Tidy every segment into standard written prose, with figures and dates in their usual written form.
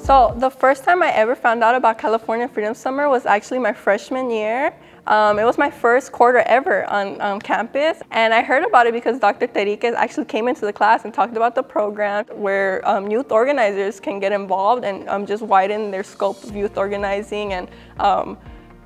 So the first time I ever found out about California Freedom Summer was actually my freshman year. It was my first quarter ever on campus, and I heard about it because Dr. Terriquez actually came into the class and talked about the program where youth organizers can get involved and just widen their scope of youth organizing and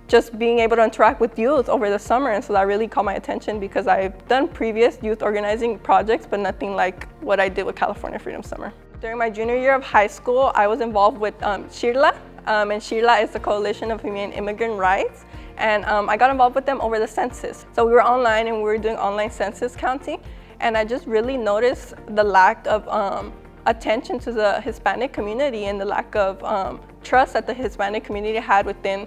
just being able to interact with youth over the summer. And so that really caught my attention because I've done previous youth organizing projects, but nothing like what I did with California Freedom Summer. During my junior year of high school, I was involved with CHIRLA, and CHIRLA is the Coalition of Humane Immigrant Rights, and I got involved with them over the census. So we were online and we were doing online census counting, and I just really noticed the lack of attention to the Hispanic community and the lack of trust that the Hispanic community had within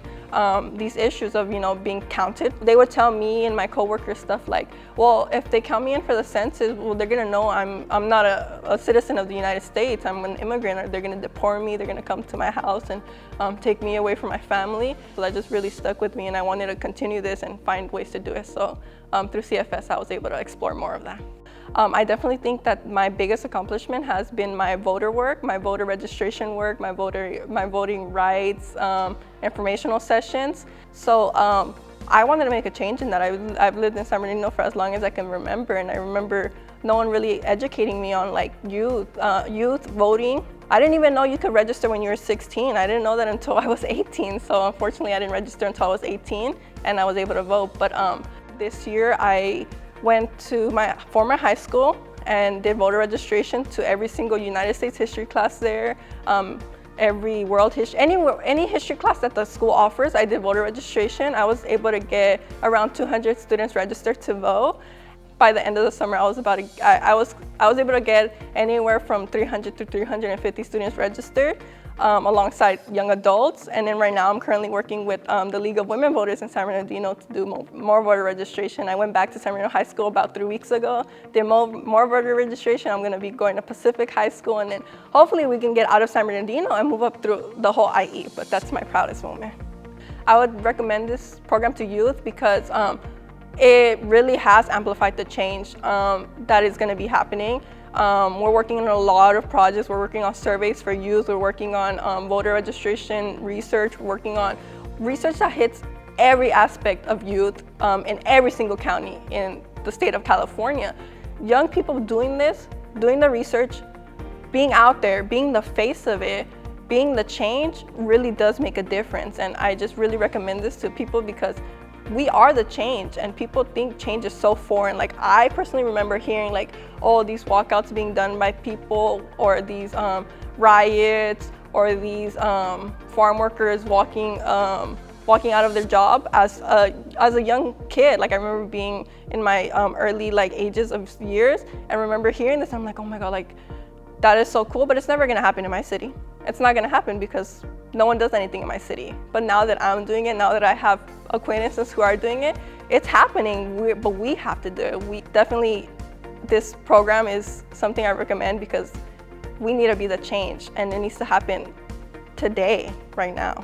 these issues of, being counted. They would tell me and my coworkers stuff like, well, if they count me in for the census, well, they're gonna know I'm not a citizen of the United States, I'm an immigrant, or they're gonna deport me, they're gonna come to my house and take me away from my family. So that just really stuck with me, and I wanted to continue this and find ways to do it. So through CFS, I was able to explore more of that. I definitely think that my biggest accomplishment has been my voter work, my voter registration work, my voting rights, informational sessions. So I wanted to make a change in that. I've lived in San Bernardino for as long as I can remember, and I remember no one really educating me on youth voting. I didn't even know you could register when you were 16. I didn't know that until I was 18. So unfortunately, I didn't register until I was 18, and I was able to vote. But this year, I went to my former high school and did voter registration to every single United States history class there. Every world history, any history class that the school offers, I did voter registration. I was able to get around 200 students registered to vote. By the end of the summer, I was able to get anywhere from 300 to 350 students registered, alongside young adults. And then right now I'm currently working with the League of Women Voters in San Bernardino to do more voter registration. I went back to San Bernardino High School about 3 weeks ago, did more voter registration. I'm gonna be going to Pacific High School, and then hopefully we can get out of San Bernardino and move up through the whole IE, but that's my proudest moment. I would recommend this program to youth because it really has amplified the change that is gonna be happening. We're working on a lot of projects. We're working on surveys for youth. We're working on voter registration research. We're working on research that hits every aspect of youth in every single county in the state of California. Young people doing this, doing the research, being out there, being the face of it, being the change really does make a difference. And I just really recommend this to people because we are the change, and people think change is so foreign. Like, I personally remember hearing these walkouts being done by people, or these riots, or these farm workers walking out of their job as a young kid. Like, I remember being in my early ages of years and remember hearing this. I'm like, oh my God, that is so cool, but it's never gonna happen in my city. It's not gonna happen because no one does anything in my city. But now that I'm doing it, now that I have acquaintances who are doing it, it's happening, but we have to do it. This program is something I recommend because we need to be the change, and it needs to happen today, right now.